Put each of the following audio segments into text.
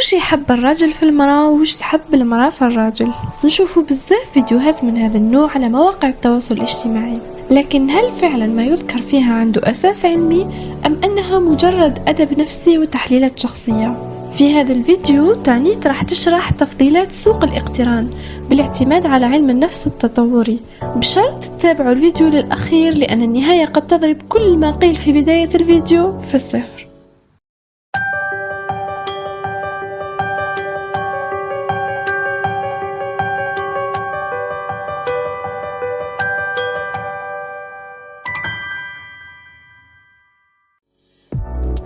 وش يحب الرجل في المرأة وش تحب المرأة في الرجل. نشوفوا بزاف فيديوهات من هذا النوع على مواقع التواصل الاجتماعي، لكن هل فعلا ما يذكر فيها عنده أساس علمي أم أنها مجرد أدب نفسي وتحليلات شخصية؟ في هذا الفيديو تانيت راح تشرح تفضيلات سوق الاقتران بالاعتماد على علم النفس التطوري، بشرط تتابعوا الفيديو للأخير لأن النهاية قد تضرب كل ما قيل في بداية الفيديو في الصفر.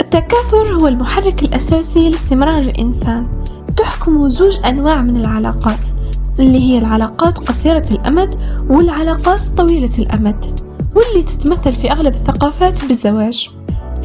التكاثر هو المحرك الأساسي لاستمرار الإنسان. تحكم زوج أنواع من العلاقات، اللي هي العلاقات قصيرة الأمد والعلاقات طويلة الأمد، واللي تتمثل في أغلب الثقافات بالزواج.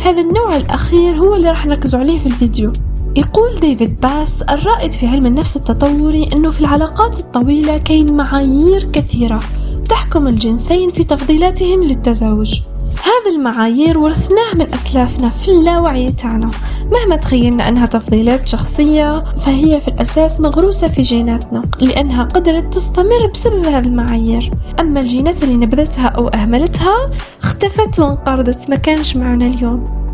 هذا النوع الأخير هو اللي راح نركز عليه في الفيديو. يقول ديفيد باس الرائد في علم النفس التطوري أنه في العلاقات الطويلة كاين معايير كثيرة تحكم الجنسين في تفضيلاتهم للتزاوج. هذه المعايير ورثناها من أسلافنا في اللاوعي تاعنا، مهما تخيلنا أنها تفضيلات شخصية فهي في الأساس مغروسة في جيناتنا لأنها قدرت تستمر بسبب هذه المعايير. أما الجينات اللي نبذتها أو أهملتها اختفت وانقرضت، ما كانش معنا اليوم.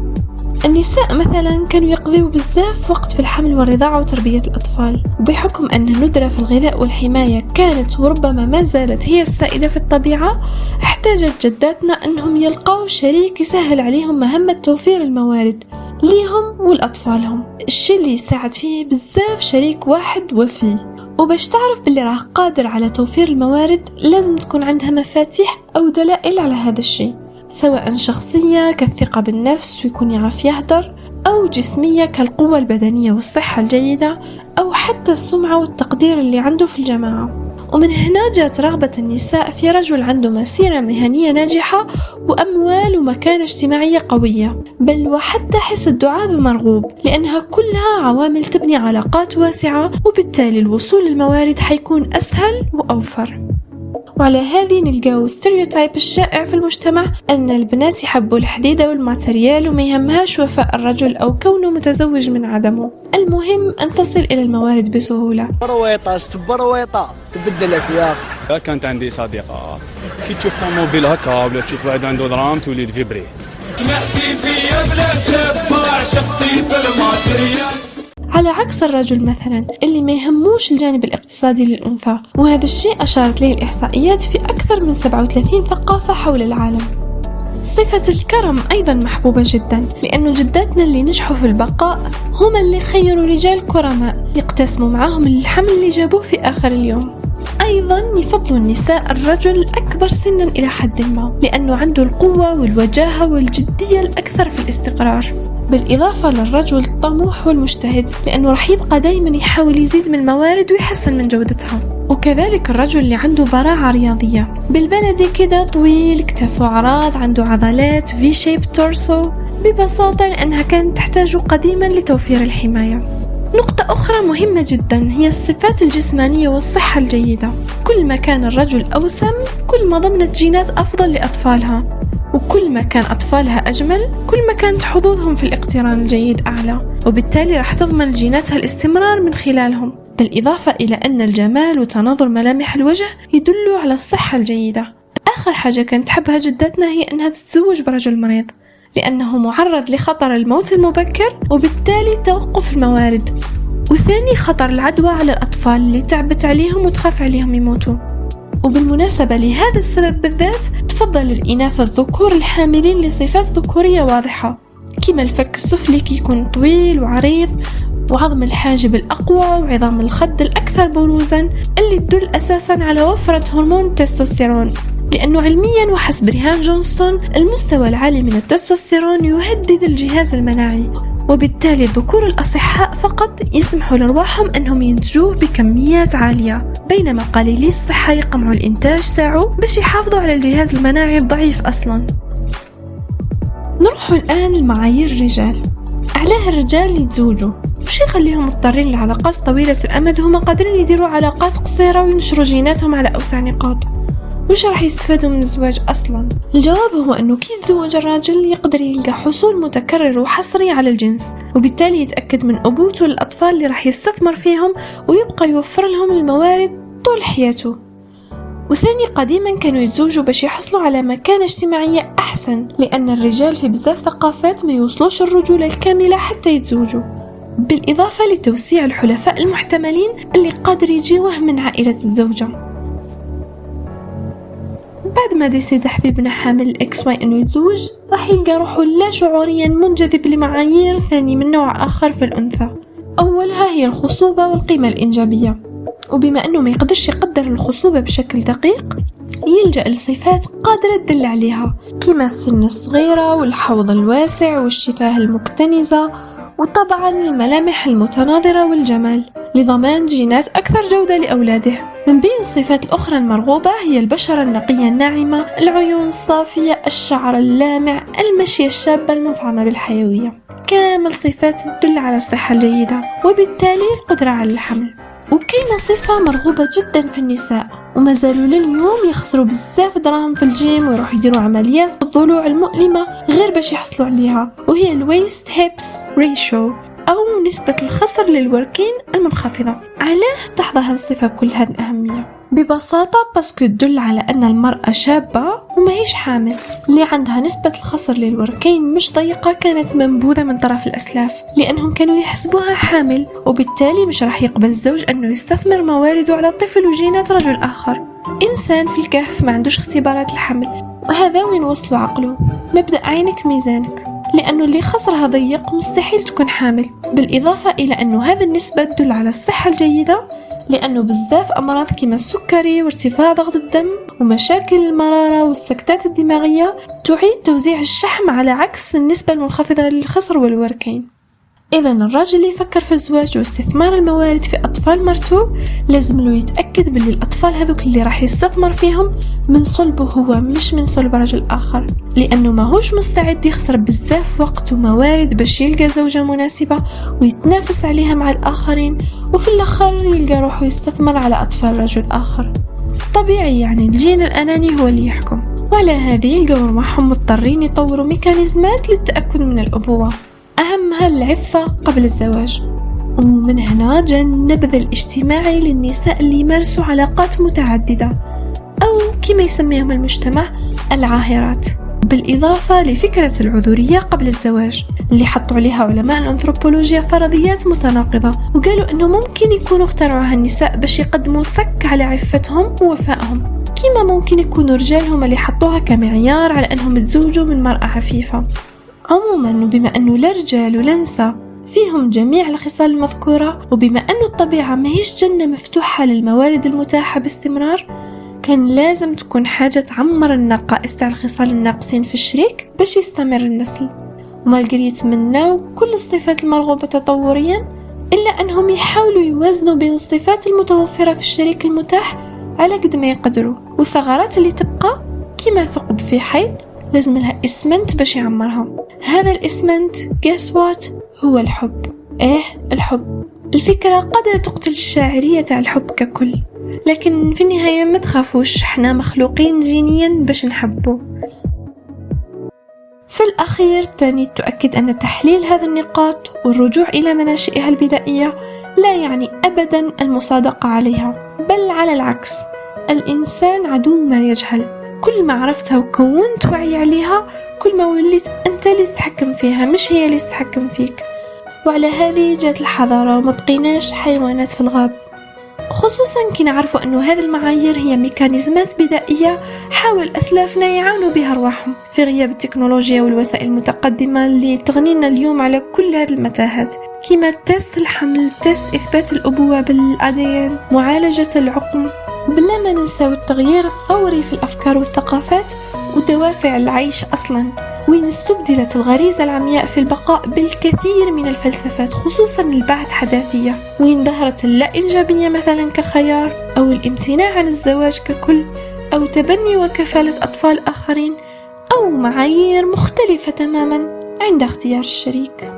النساء مثلا كانوا يقضوا بزاف وقت في الحمل والرضاعة وتربية الأطفال، وبحكم أن الندرة في الغذاء والحماية كانت وربما ما زالت هي السائدة في الطبيعة، احتاجت جداتنا أنهم يلقوا شريك يسهل عليهم مهمة توفير الموارد ليهم ولأطفالهم، الشيء اللي يساعد فيه بزاف شريك واحد وفي. وباش تعرف باللي راه قادر على توفير الموارد لازم تكون عندها مفاتيح أو دلائل على هذا الشيء، سواء شخصية كالثقة بالنفس ويكون يعرف يهدر، أو جسمية كالقوة البدنية والصحة الجيدة، أو حتى السمعة والتقدير اللي عنده في الجماعة. ومن هنا جاءت رغبة النساء في رجل عنده مسيرة مهنية ناجحة وأموال ومكانة اجتماعية قوية، بل وحتى حس الدعابة مرغوب، لأنها كلها عوامل تبني علاقات واسعة، وبالتالي الوصول للموارد حيكون أسهل وأوفر. وعلى هذه نلقاو ستيريوتايب الشائع في المجتمع أن البنات يحبوا الحديدة والماتريال وما يهمهاش وفاء الرجل أو كونه متزوج من عدمه، المهم أن تصل إلى الموارد بسهولة. برويطة تبدل الأفياق. كانت عندي صديقة كي تشوف طوموبيل هكا ولا تشوف واحد عنده درام تولي تفيبري. على عكس الرجل مثلا اللي ما يهموش الجانب الاقتصادي للأنثى، وهذا الشيء أشارت له الإحصائيات في أكثر من 37 ثقافة حول العالم. صفة الكرم أيضا محبوبة جدا، لأن جداتنا اللي نجحوا في البقاء هم اللي خيروا رجال كرماء يقتسموا معهم الحمل اللي جابوه في آخر اليوم. أيضا يفضلوا النساء الرجل الأكبر سنا إلى حد ما، لأنه عنده القوة والوجاهة والجدية الأكثر في الاستقرار، بالإضافة للرجل الطموح والمجتهد لأنه راح يبقى دايما يحاول يزيد من الموارد ويحسن من جودتها. وكذلك الرجل اللي عنده براعة رياضية، بالبلدي كده طويل، كتافه عراض، عنده عضلات في شيب تورسو، ببساطة لأنها كانت تحتاج قديما لتوفير الحماية. نقطة أخرى مهمة جدا هي الصفات الجسمانية والصحة الجيدة. كل ما كان الرجل أوسم كل ما ضمنت جينات أفضل لأطفالها، وكل ما كان أطفالها أجمل كل ما كانت حظوظهم في الاقتران الجيد أعلى، وبالتالي راح تضمن جيناتها الاستمرار من خلالهم. بالإضافة إلى أن الجمال وتناظر ملامح الوجه يدلوا على الصحة الجيدة. آخر حاجة كانت تحبها جدتنا هي أنها تتزوج برجل مريض، لأنه معرض لخطر الموت المبكر وبالتالي توقف الموارد، وثاني خطر العدوى على الأطفال اللي تعبت عليهم وتخاف عليهم يموتوا. وبالمناسبة لهذا السبب بالذات تفضل الإناث الذكور الحاملين لصفات ذكورية واضحة، كما الفك السفلي كي يكون طويل وعريض، وعظم الحاجب الأقوى، وعظام الخد الأكثر بروزا، اللي تدل أساسا على وفرة هرمون التستوستيرون، لأنه علميا وحسب ريهان جونستون المستوى العالي من التستوستيرون يهدد الجهاز المناعي، وبالتالي الذكور الأصحاء فقط يسمحوا لأرواحهم أنهم ينتجوه بكميات عالية، بينما قليلي الصحة يقمعوا الإنتاج تاعه باش يحافظوا على الجهاز المناعي الضعيف أصلا. نروح الآن لمعايير الرجال. أعلاه الرجال يتزوجوا، وش يخليهم مضطرين لعلاقات طويلة الأمد وهم قادرين يديروا علاقات قصيرة وينشروا جيناتهم على أوسع نقاط؟ وش راح يستفادوا من الزواج أصلا؟ الجواب هو أنه كي يتزوج الراجل يقدر يلقى حصول متكرر وحصري على الجنس، وبالتالي يتأكد من أبوته للأطفال اللي راح يستثمر فيهم ويبقى يوفر لهم الموارد طول حياته. وثاني، قديما كانوا يتزوجوا باش يحصلوا على مكانة اجتماعية أحسن، لأن الرجال في بزاف ثقافات ما يوصلوش الرجولة الكاملة حتى يتزوجوا، بالإضافة لتوسيع الحلفاء المحتملين اللي قادر يجيوه من عائلة الزوجة. بعد ما ديسيد حبيبنا حامل الإكس واي أنه يتزوج، راح يلقى روحه لا شعوريا منجذب لمعايير ثاني من نوع آخر في الأنثى. أولها هي الخصوبة والقيمة الإنجابية، وبما أنه ما يقدرش يقدر الخصوبة بشكل دقيق يلجأ لصفات قادرة تدل عليها، كما السن الصغيرة والحوض الواسع والشفاه المكتنزة، وطبعا الملامح المتناظرة والجمال لضمان جينات أكثر جودة لأولاده. من بين الصفات الأخرى المرغوبة هي البشرة النقية الناعمة، العيون الصافية، الشعر اللامع، المشية الشابة المفعمة بالحيوية، كامل صفات تدل على الصحة الجيدة وبالتالي القدرة على الحمل. وكاينة صفة مرغوبة جدا في النساء وما زالوا لليوم يخسروا بزاف دراهم في الجيم ويروحوا يديروا عمليات الضلوع المؤلمة غير باش يحصلوا عليها، وهي الويست هيبس ريشيو أو نسبة الخصر للوركين المنخفضة. علاه تحظى هذه الصفة بكل هذه الأهمية؟ ببساطة باسكو تدل على أن المرأة شابة وما هيش حامل، اللي عندها نسبة الخصر للوركين مش ضيقة كانت منبوذة من طرف الأسلاف، لأنهم كانوا يحسبوها حامل، وبالتالي مش راح يقبل الزوج أنه يستثمر موارده على طفل وجينات رجل آخر. إنسان في الكهف ما عندوش اختبارات الحمل، وهذا وين وصلوا عقله. مبدأ عينك ميزانك، لأنه اللي خصرها ضيق مستحيل تكون حامل. بالإضافة إلى أنه هذه النسبة تدل على الصحة الجيدة، لأنه بزاف أمراض كما السكري وارتفاع ضغط الدم ومشاكل المرارة والسكتات الدماغية تعيد توزيع الشحم على عكس النسبة المنخفضة للخصر والوركين. إذن الراجل اللي يفكر في الزواج واستثمار الموارد في أطفال مرته لازم له يتأكد باللي الأطفال هذوك اللي راح يستثمر فيهم من صلبه هو مش من صلب رجل آخر، لأنه ما هوش مستعد يخسر بزاف وقت وموارد باش يلقى زوجة مناسبة ويتنافس عليها مع الآخرين، وفي الآخر يلقى روحه يستثمر على أطفال رجل آخر. طبيعي يعني الجين الأناني هو اللي يحكم، وعلى هذه يلقوا روحهم مضطرين يطوروا ميكانيزمات للتأكد من الأبوة، أهمها العفة قبل الزواج. ومن هنا جاء النبذ الاجتماعي للنساء اللي يمارسوا علاقات متعددة أو كما يسميهم المجتمع العاهرات، بالإضافة لفكرة العذرية قبل الزواج اللي حطوا عليها علماء الأنثروبولوجيا فرضيات متناقضة، وقالوا أنه ممكن يكونوا اخترعوها النساء باش يقدموا صك على عفتهم ووفائهم، كما ممكن يكونوا رجالهم اللي حطوها كمعيار على أنهم يتزوجوا من مرأة عفيفة. عموما بما أنه لا رجال ولا نساء فيهم جميع الخصال المذكورة، وبما أنه الطبيعة ما هيش جنة مفتوحة للموارد المتاحة باستمرار، كان لازم تكون حاجة تعمر النقائص تاع الخصال الناقصين في الشريك باش يستمر النسل. وما القرية يتمناو كل الصفات المرغوبة تطوريا، إلا أنهم يحاولوا يوازنوا بين الصفات المتوفرة في الشريك المتاح على قد ما يقدروا، والثغرات اللي تبقى كما ثقب في حيط لازم لها إسمنت باش يعمرها. هذا الإسمنت guess what هو الحب. الحب. الفكرة قادرة تقتل الشاعرية تاع الحب ككل، لكن في النهاية ما تخافوش، احنا مخلوقين جينيا باش نحبه. في الأخير تاني تؤكد أن تحليل هذه النقاط والرجوع إلى مناشئها البدائية لا يعني أبدا المصادقة عليها، بل على العكس، الإنسان عدو ما يجهل. كل ما عرفتها وكونت وعي عليها كل ما وليت أنت اللي تتحكم فيها مش هي اللي تتحكم فيك. وعلى هذه جات الحضارة وما بقيناش حيوانات في الغاب، خصوصا كي نعرفوا أنه هذه المعايير هي ميكانيزمات بدائية حاول أسلافنا يعاونوا بها رواحهم في غياب التكنولوجيا والوسائل المتقدمة اللي تغنينا اليوم على كل هذه المتاهات، كما تيست الحمل، تيست إثبات الأبوة بالأديان، معالجة العقم، بلا ما ننسى التغيير الثوري في الأفكار والثقافات ودوافع العيش أصلا، وين استبدلت الغريزة العمياء في البقاء بالكثير من الفلسفات خصوصا البعد حداثية، وين ظهرت اللا إنجابية مثلا كخيار، أو الامتناع عن الزواج ككل، أو تبني وكفالة أطفال آخرين، أو معايير مختلفة تماما عند اختيار الشريك.